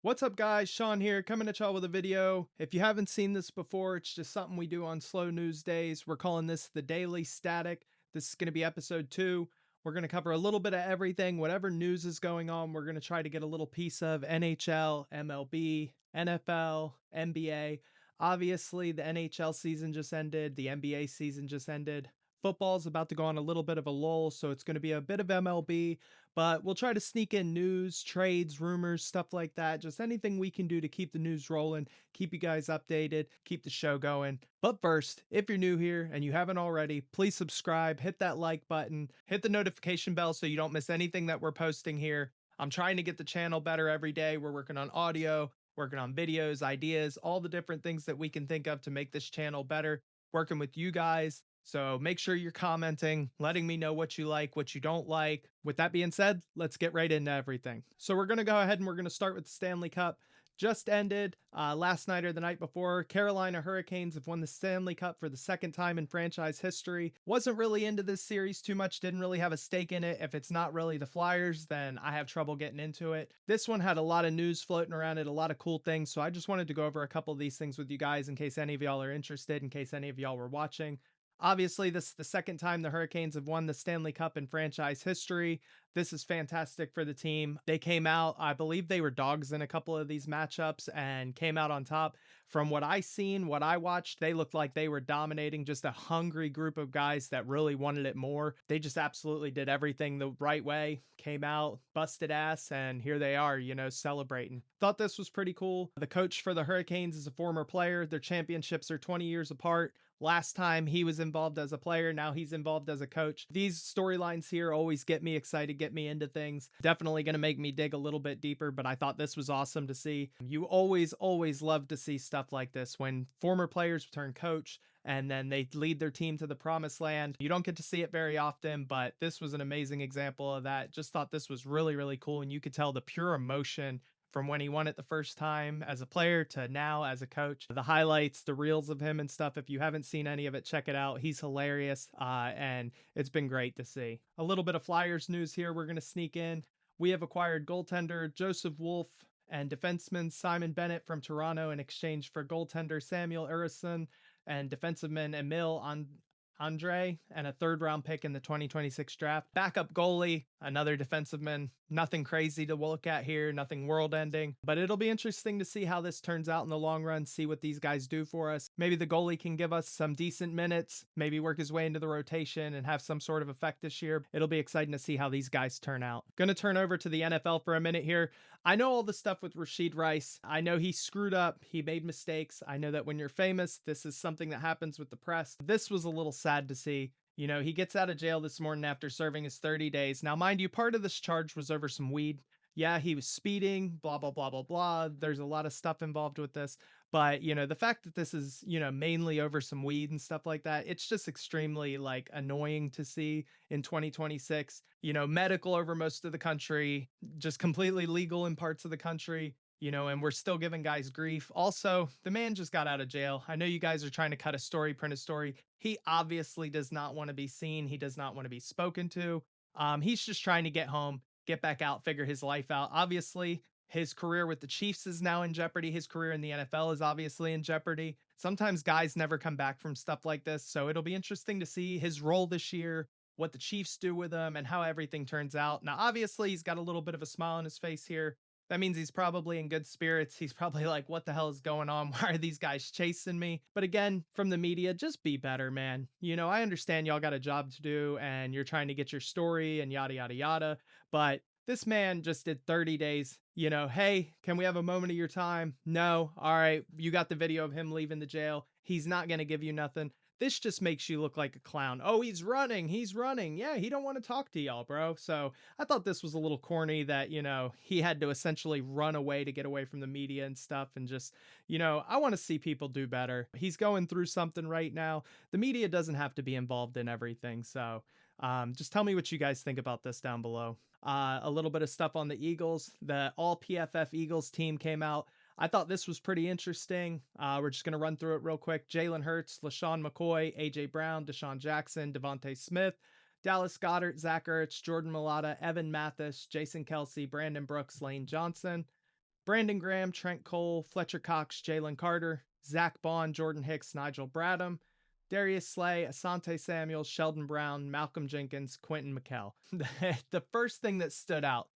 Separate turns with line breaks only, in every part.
What's up guys, Sean here, coming at y'all with a video. If you haven't seen this before, it's just something we do on slow news days. We're calling this the Daily Static. This is going to be episode 2. We're going to cover a little bit of everything, whatever news is going on. We're going to try to get a little piece of NHL, MLB, NFL, NBA. Obviously, the NHL season just ended, the NBA season just ended. Football's about to go on a little bit of a lull, so it's going to be a bit of MLB, but we'll try to sneak in news, trades, rumors, stuff like that. Just anything we can do to keep the news rolling, keep you guys updated, keep the show going. But first, if you're new here and you haven't already, please subscribe, hit that like button, hit the notification bell so you don't miss anything that we're posting here. I'm trying to get the channel better every day. We're working on audio, working on videos, ideas, all the different things that we can think of to make this channel better, working with you guys. So make sure you're commenting, letting me know what you like, what you don't like. With that being said, let's get right into everything. So we're going to go ahead and we're going to start with the Stanley Cup. Just ended last night or the night before. Carolina Hurricanes have won the Stanley Cup for the second time in franchise history. Wasn't really into this series too much, didn't really have a stake in it. If it's not really the Flyers, then I have trouble getting into it. This one had a lot of news floating around it, a lot of cool things. So I just wanted to go over a couple of these things with you guys in case any of y'all are interested, in case any of y'all were watching. Obviously, this is the second time the Hurricanes have won the Stanley Cup in franchise history. This is fantastic for the team. They came out, I believe they were dogs in a couple of these matchups and came out on top. From what I seen, what I watched, they looked like they were dominating, just a hungry group of guys that really wanted it more. They just absolutely did everything the right way, came out, busted ass, and here they are, celebrating. Thought this was pretty cool. The coach for the Hurricanes is a former player. Their championships are 20 years apart. Last time he was involved as a player, now he's involved as a coach. These storylines here always get me excited, get me into things. Definitely going to make me dig a little bit deeper, but I thought this was awesome to see. You always love to see stuff like this when former players turn coach and then they lead their team to the promised land. You don't get to see it very often, but this was an amazing example of that. Just thought this was really cool, and you could tell the pure emotion from when he won it the first time as a player to now as a coach. The highlights, the reels of him and stuff, if you haven't seen any of it, check it out. He's hilarious, and it's been great to see. A little bit of Flyers news here we're going to sneak in. We have acquired goaltender Joseph Wolf and defenseman Simon Bennett from Toronto in exchange for goaltender Samuel Ersson and defenseman Emil Andre and a third round pick in the 2026 draft. Backup goalie, another defenseman. Nothing crazy to look at here, nothing world ending, but it'll be interesting to see how this turns out in the long run, see what these guys do for us. Maybe the goalie can give us some decent minutes, maybe work his way into the rotation and have some sort of effect this year. It'll be exciting to see how these guys turn out. Gonna turn over to the NFL for a minute here. I know all the stuff with Rashid Rice. I know he screwed up. He made mistakes. I know that when you're famous, this is something that happens with the press. This was a little sad to see. He gets out of jail this morning after serving his 30 days. Now, mind you, part of this charge was over some weed. Yeah, he was speeding, blah, blah, blah, blah, blah. There's a lot of stuff involved with this. But, the fact that this is, mainly over some weed and stuff like that, it's just extremely like annoying to see in 2026. Medical over most of the country, just completely legal in parts of the country. And we're still giving guys grief. Also, the man just got out of jail. I know you guys are trying to cut a story, print a story. He obviously does not want to be seen. He does not want to be spoken to. He's just trying to get home, get back out, figure his life out. Obviously, his career with the Chiefs is now in jeopardy. His career in the NFL is obviously in jeopardy. Sometimes guys never come back from stuff like this. So it'll be interesting to see his role this year, what the Chiefs do with him, and how everything turns out. Now, obviously, he's got a little bit of a smile on his face here. That means he's probably in good spirits. He's probably like, what the hell is going on? Why are these guys chasing me? But again, from the media, just be better, man. I understand y'all got a job to do and you're trying to get your story and yada, yada, yada. But this man just did 30 days. Hey, can we have a moment of your time? No. All right. You got the video of him leaving the jail. He's not going to give you nothing. This just makes you look like a clown. Oh, he's running. He's running. Yeah, he don't want to talk to y'all, bro. So I thought this was a little corny that, he had to essentially run away to get away from the media and stuff. And just, I want to see people do better. He's going through something right now. The media doesn't have to be involved in everything. So just tell me what you guys think about this down below. A little bit of stuff on the Eagles. The all PFF Eagles team came out. I thought this was pretty interesting. We're just going to run through it real quick. Jalen Hurts, LaShawn McCoy, A.J. Brown, Deshaun Jackson, Devontae Smith, Dallas Goedert, Zach Ertz, Jordan Mailata, Evan Mathis, Jason Kelsey, Brandon Brooks, Lane Johnson. Brandon Graham, Trent Cole, Fletcher Cox, Jalen Carter, Zach Bond, Jordan Hicks, Nigel Bradham, Darius Slay, Asante Samuel, Sheldon Brown, Malcolm Jenkins, Quentin McKell. The first thing that stood out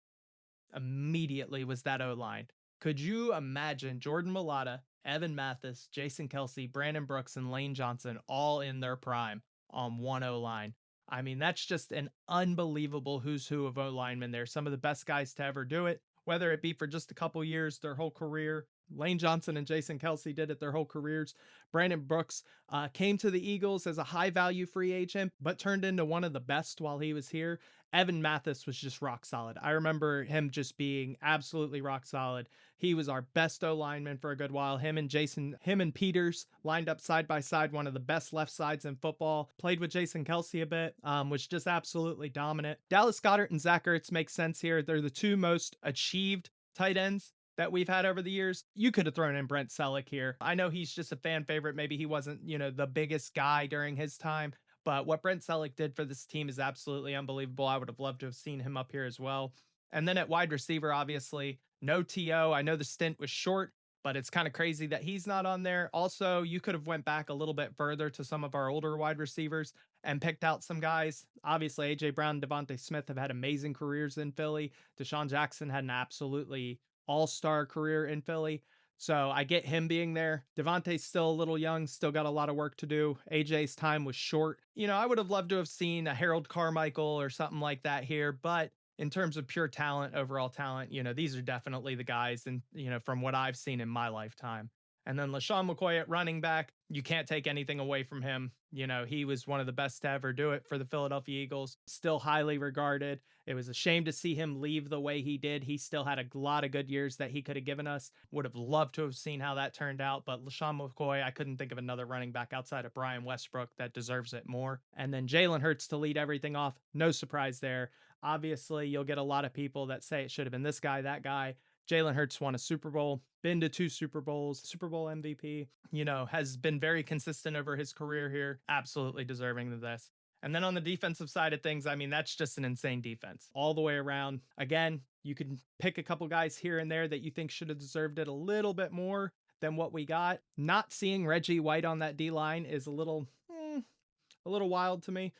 immediately was that O line. Could you imagine Jordan Mailata, Evan Mathis, Jason Kelsey, Brandon Brooks, and Lane Johnson all in their prime on one O line? I mean, that's just an unbelievable who's who of O linemen there. Some of the best guys to ever do it, whether it be for just a couple years, their whole career. Lane Johnson and Jason Kelsey did it their whole careers. Brandon Brooks came to the Eagles as a high value free agent, but turned into one of the best while he was here. Evan Mathis was just rock solid. I remember him just being absolutely rock solid. He was our best O lineman for a good while. Him and Peters lined up side by side, one of the best left sides in football. Played with Jason Kelsey a bit, was just absolutely dominant. Dallas Goedert and Zach Ertz make sense here. They're the two most achieved tight ends that we've had over the years. You could have thrown in Brent Selleck here. I know he's just a fan favorite. Maybe he wasn't, the biggest guy during his time, but what Brent Selleck did for this team is absolutely unbelievable. I would have loved to have seen him up here as well. And then at wide receiver, obviously, no T.O. I know the stint was short, but it's kind of crazy that he's not on there. Also, you could have went back a little bit further to some of our older wide receivers and picked out some guys. Obviously, A.J. Brown and Devontae Smith have had amazing careers in Philly. Deshaun Jackson had an absolutely all-star career in Philly. So I get him being there. Devontae's still a little young, still got a lot of work to do. AJ's time was short. I would have loved to have seen a Harold Carmichael or something like that here, but in terms of pure talent, overall talent, these are definitely the guys and, from what I've seen in my lifetime. And then LaShawn McCoy at running back, you can't take anything away from him. He was one of the best to ever do it for the Philadelphia Eagles, still highly regarded. It was a shame to see him leave the way he did. He still had a lot of good years that he could have given us. Would have loved to have seen how that turned out, but LaShawn McCoy, I couldn't think of another running back outside of Brian Westbrook that deserves it more. And then Jalen Hurts to lead everything off. No surprise there. Obviously, you'll get a lot of people that say it should have been this guy, that guy. Jalen Hurts won a Super Bowl, been to 2 Super Bowls, Super Bowl MVP, has been very consistent over his career here. Absolutely deserving of this. And then on the defensive side of things, I mean, that's just an insane defense all the way around. Again, you can pick a couple guys here and there that you think should have deserved it a little bit more than what we got. Not seeing Reggie White on that D line is a little wild to me.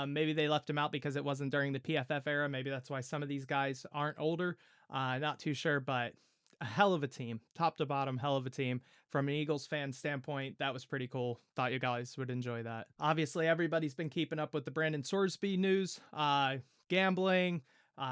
Maybe they left him out because it wasn't during the PFF era. Maybe that's why some of these guys aren't older. Not too sure, but a hell of a team, top to bottom, hell of a team. From an Eagles fan standpoint, that was pretty cool. Thought you guys would enjoy that. Obviously, everybody's been keeping up with the Brandon Sorsby news, gambling.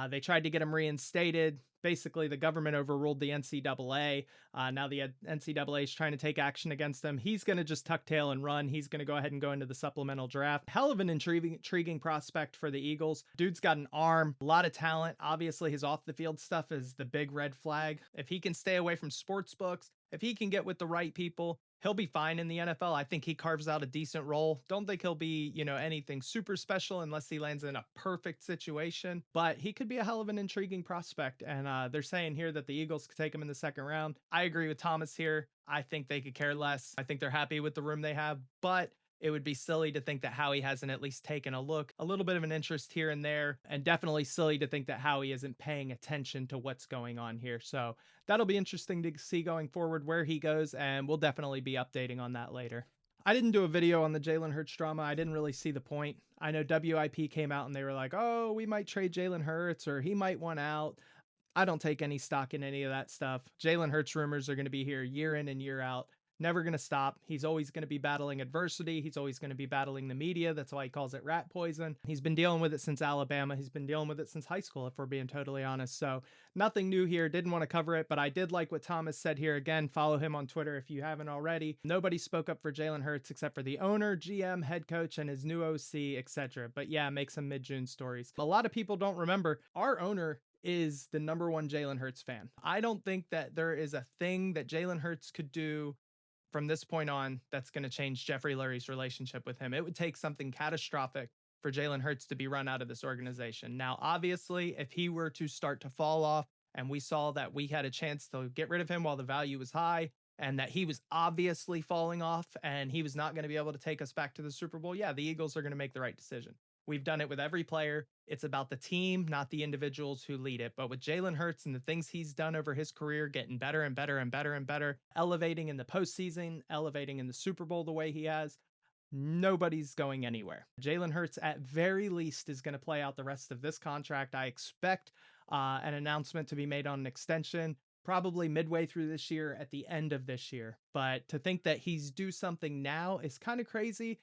They tried to get him reinstated. Basically, the government overruled the NCAA. Now the NCAA is trying to take action against him. He's going to just tuck tail and run. He's going to go ahead and go into the supplemental draft. Hell of an intriguing prospect for the Eagles. Dude's got an arm, a lot of talent. Obviously, his off the field stuff is the big red flag. If he can stay away from sports books, if he can get with the right people, he'll be fine in the NFL. I think he carves out a decent role. Don't think he'll be, anything super special unless he lands in a perfect situation, but he could be a hell of an intriguing prospect. And they're saying here that the Eagles could take him in the second round. I agree with Thomas here. I think they could care less. I think they're happy with the room they have, but it would be silly to think that Howie hasn't at least taken a look, a little bit of an interest here and there, and definitely silly to think that Howie isn't paying attention to what's going on here. So that'll be interesting to see going forward where he goes, and we'll definitely be updating on that later. I didn't do a video on the Jalen Hurts drama. I didn't really see the point. I know WIP came out and they were like, oh, we might trade Jalen Hurts or he might want out. I don't take any stock in any of that stuff. Jalen Hurts rumors are going to be here year in and year out. Never going to stop. He's always going to be battling adversity. He's always going to be battling the media. That's why he calls it rat poison. He's been dealing with it since Alabama. He's been dealing with it since high school, if we're being totally honest. So nothing new here. Didn't want to cover it, but I did like what Thomas said here. Again, follow him on Twitter if you haven't already. Nobody spoke up for Jalen Hurts except for the owner, GM, head coach, and his new OC, etc. But yeah, make some mid-June stories. A lot of people don't remember our owner is the #1 Jalen Hurts fan. I don't think that there is a thing that Jalen Hurts could do from this point on that's going to change Jeffrey Lurie's relationship with him. It would take something catastrophic for Jalen Hurts to be run out of this organization. Now, obviously, if he were to start to fall off and we saw that we had a chance to get rid of him while the value was high and that he was obviously falling off and he was not going to be able to take us back to the Super Bowl, yeah, the Eagles are going to make the right decision. We've done it with every player. It's about the team, not the individuals who lead it. But with Jalen Hurts and the things he's done over his career, getting better and better and better and better, elevating in the postseason, elevating in the Super Bowl the way he has, nobody's going anywhere. Jalen Hurts, at very least, is going to play out the rest of this contract. I expect an announcement to be made on an extension probably midway through this year, at the end of this year. But to think that he's due something now is kind of crazy.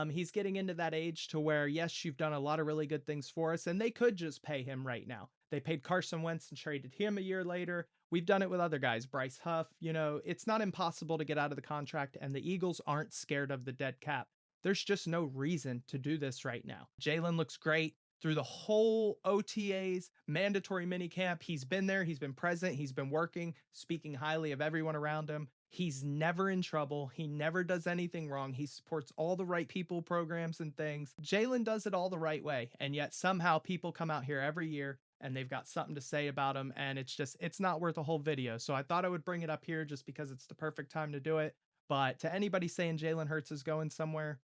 He's getting into that age to where, yes, you've done a lot of really good things for us, and they could just pay him right now. They paid Carson Wentz and traded him a year later. We've done it with other guys, Bryce Huff. It's not impossible to get out of the contract, and the Eagles aren't scared of the dead cap. There's just no reason to do this right now. Jalen looks great through the whole OTAs, mandatory minicamp. He's been there, he's been present, he's been working, speaking highly of everyone around him. He's never in trouble. He never does anything wrong. He supports all the right people, programs, and things. Jalen does it all the right way. And yet somehow people come out here every year and they've got something to say about him. And it's not worth a whole video. So I thought I would bring it up here just because it's the perfect time to do it. But to anybody saying Jalen Hurts is going somewhere,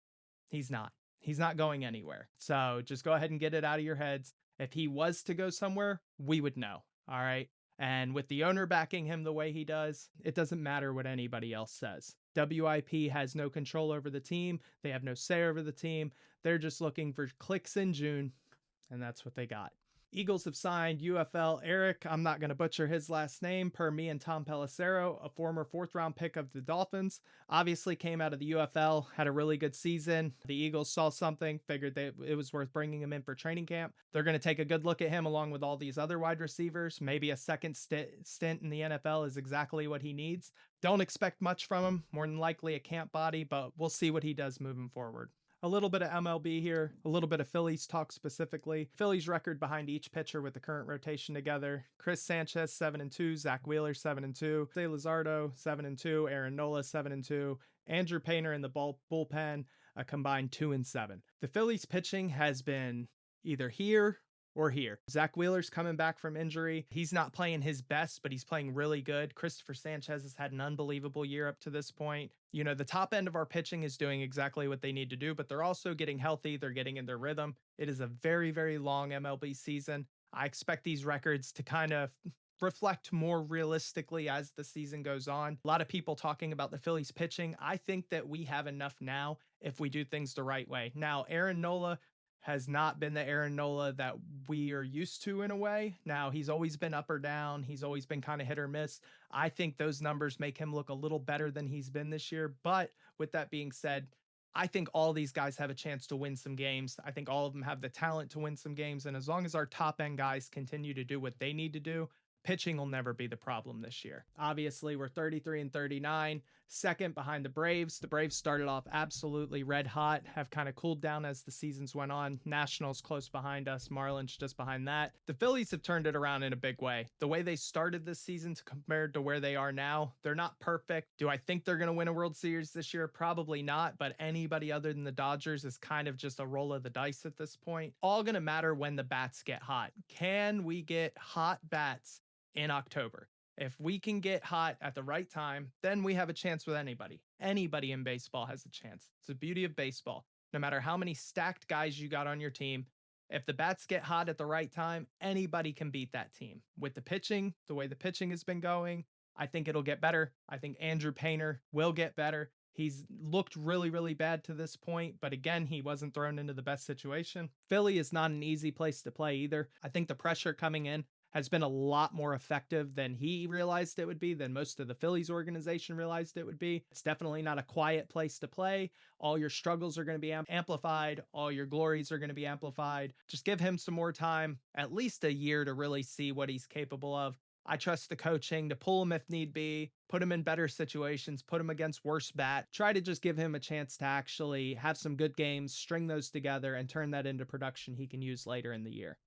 he's not. He's not going anywhere. So just go ahead and get it out of your heads. If he was to go somewhere, we would know. All right. And with the owner backing him the way he does, it doesn't matter what anybody else says. WIP has no control over the team. They have no say over the team. They're just looking for clicks in June, and that's what they got. Eagles have signed UFL Eric, I'm not going to butcher his last name, per me and Tom Pelissero, a former fourth-round pick of the Dolphins. Obviously came out of the UFL, had a really good season. The Eagles saw something, figured that it was worth bringing him in for training camp. They're going to take a good look at him along with all these other wide receivers. Maybe a second stint in the NFL is exactly what he needs. Don't expect much from him, more than likely a camp body, but we'll see what he does moving forward. A little bit of MLB here, a little bit of Phillies talk specifically. Phillies record behind each pitcher with the current rotation together. Chris Sanchez 7-2, Zach Wheeler 7-2, Jose Luzardo 7-2, Aaron Nola 7-2, Andrew Painter in the bullpen a combined 2-7. The Phillies pitching has been either here or here. Zach Wheeler's coming back from injury. He's not playing his best, but he's playing really good. Christopher Sanchez has had an unbelievable year up to this point. The top end of our pitching is doing exactly what they need to do, but they're also getting healthy. They're getting in their rhythm. It is a very, very long MLB season. I expect these records to kind of reflect more realistically as the season goes on. A lot of people talking about the Phillies pitching. I think that we have enough now if we do things the right way. Now, Aaron Nola has not been the Aaron Nola that we are used to in a way. Now, he's always been up or down. He's always been kind of hit or miss. I think those numbers make him look a little better than he's been this year. But with that being said, I think all these guys have a chance to win some games. I think all of them have the talent to win some games. And as long as our top end guys continue to do what they need to do, pitching will never be the problem this year. Obviously, we're 33-39, second behind the Braves. The Braves started off absolutely red hot, have kind of cooled down as the seasons went on. Nationals close behind us, Marlins just behind that. The Phillies have turned it around in a big way. The way they started this season compared to where they are now, they're not perfect. Do I think they're going to win a World Series this year? Probably not, but anybody other than the Dodgers is kind of just a roll of the dice at this point. All going to matter when the bats get hot. Can we get hot bats in October? If we can get hot at the right time, then we have a chance with anybody. Anybody in baseball has a chance. It's the beauty of baseball. No matter how many stacked guys you got on your team, if the bats get hot at the right time, anybody can beat that team. With the pitching, the way the pitching has been going, I think it'll get better. I think Andrew Painter will get better. He's looked really, really bad to this point, but again, he wasn't thrown into the best situation. Philly is not an easy place to play either. I think the pressure coming in has been a lot more effective than he realized it would be, than most of the Phillies organization realized it would be. It's definitely not a quiet place to play. All your struggles are going to be amplified. All your glories are going to be amplified. Just give him some more time, at least a year, to really see what he's capable of. I trust the coaching to pull him if need be, put him in better situations, put him against worse bat, try to just give him a chance to actually have some good games, string those together, and turn that into production he can use later in the year.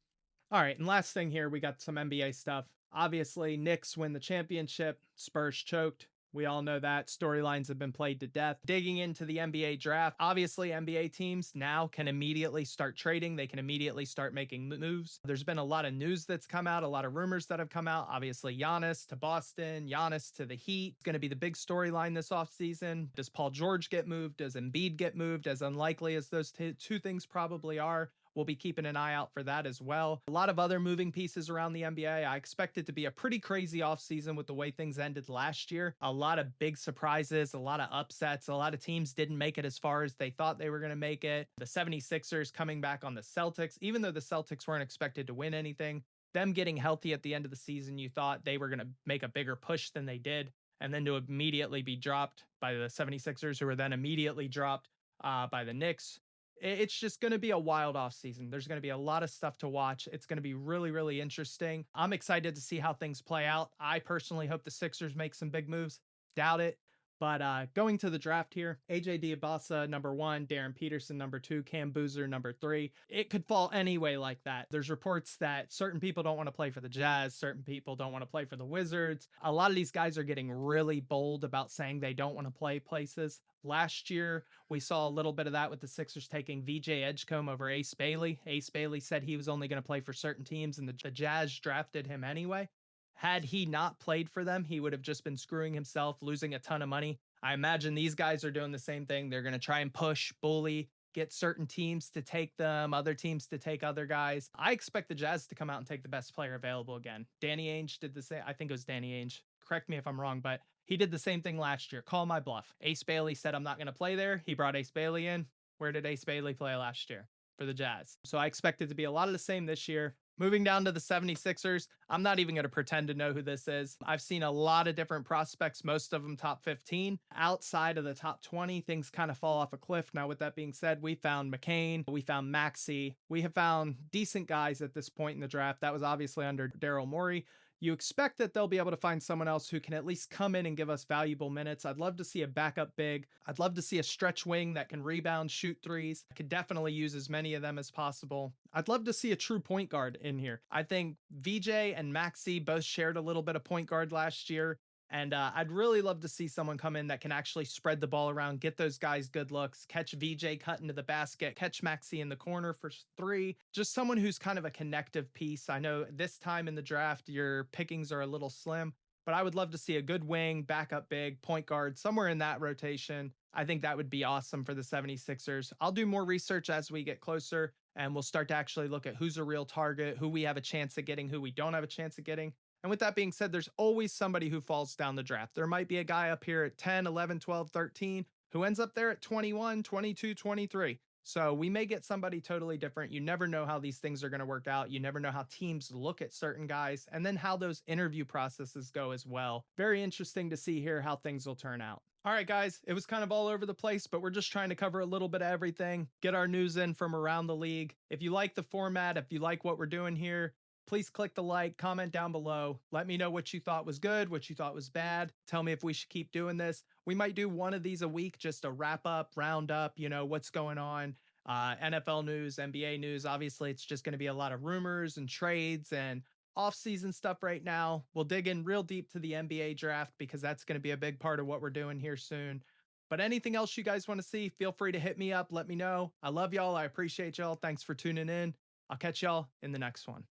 All right, and last thing here, we got some NBA stuff. Obviously, Knicks win the championship, Spurs choked. We all know that. Storylines have been played to death. Digging into the NBA draft, obviously NBA teams now can immediately start trading. They can immediately start making moves. There's been a lot of news that's come out, a lot of rumors that have come out. Obviously, Giannis to Boston, Giannis to the Heat. It's going to be the big storyline this offseason. Does Paul George get moved? Does Embiid get moved? As unlikely as those two things probably are, We'll be keeping an eye out for that as well. A lot of other moving pieces around the NBA. I expect it to be a pretty crazy offseason with the way things ended last year. A lot of big surprises, a lot of upsets. A lot of teams didn't make it as far as they thought they were going to make it. The 76ers coming back on the Celtics, even though the Celtics weren't expected to win anything, them getting healthy at the end of the season, you thought they were going to make a bigger push than they did. And then to immediately be dropped by the 76ers, who were then immediately dropped by the Knicks. It's just going to be a wild off season. There's going to be a lot of stuff to watch. It's going to be really, really interesting. I'm excited to see how things play out. I personally hope the Sixers make some big moves. Doubt it. But going to the draft here, AJ Diabasa, number 1, Darren Peterson, number 2, Cam Boozer, number 3. It could fall any way like that. There's reports that certain people don't want to play for the Jazz, certain people don't want to play for the Wizards. A lot of these guys are getting really bold about saying they don't want to play places. Last year, we saw a little bit of that with the Sixers taking VJ Edgecombe over Ace Bailey. Ace Bailey said he was only going to play for certain teams, and the Jazz drafted him anyway. Had he not played for them, he would have just been screwing himself, losing a ton of money. I imagine these guys are doing the same thing. They're going to try and push, bully, get certain teams to take them, other teams to take other guys. I expect the Jazz to come out and take the best player available again. Danny Ainge did the same. I think it was Danny Ainge. Correct me if I'm wrong, but he did the same thing last year. Call my bluff. Ace Bailey said, I'm not going to play there. He brought Ace Bailey in. Where did Ace Bailey play last year? For the Jazz. So I expect it to be a lot of the same this year. Moving down to the 76ers, I'm not even going to pretend to know who this is. I've seen a lot of different prospects, most of them top 15. Outside of the top 20, things kind of fall off a cliff. Now, with that being said, we found McCain, we found Maxey. We have found decent guys at this point in the draft. That was obviously under Daryl Morey. You expect that they'll be able to find someone else who can at least come in and give us valuable minutes. I'd love to see a backup big. I'd love to see a stretch wing that can rebound, shoot threes. I could definitely use as many of them as possible. I'd love to see a true point guard in here. I think VJ and Maxey both shared a little bit of point guard last year. And I'd really love to see someone come in that can actually spread the ball around, get those guys good looks, catch VJ cut into the basket, catch Maxey in the corner for 3. Just someone who's kind of a connective piece. I know this time in the draft, your pickings are a little slim, but I would love to see a good wing, backup big, point guard, somewhere in that rotation. I think that would be awesome for the 76ers. I'll do more research as we get closer, and we'll start to actually look at who's a real target, who we have a chance at getting, who we don't have a chance at getting. And with that being said, there's always somebody who falls down the draft. There might be a guy up here at 10, 11, 12, 13 who ends up there at 21, 22, 23. So we may get somebody totally different. You never know how these things are going to work out. You never know how teams look at certain guys and then how those interview processes go as well. Very interesting to see here how things will turn out. All right, guys, it was kind of all over the place, but we're just trying to cover a little bit of everything, get our news in from around the league. If you like the format, if you like what we're doing here, please click the like, comment down below. Let me know what you thought was good, what you thought was bad. Tell me if we should keep doing this. We might do one of these a week just to wrap up, round up, what's going on. NFL news, NBA news. Obviously, it's just going to be a lot of rumors and trades and off-season stuff right now. We'll dig in real deep to the NBA draft because that's going to be a big part of what we're doing here soon. But anything else you guys want to see, feel free to hit me up. Let me know. I love y'all. I appreciate y'all. Thanks for tuning in. I'll catch y'all in the next one.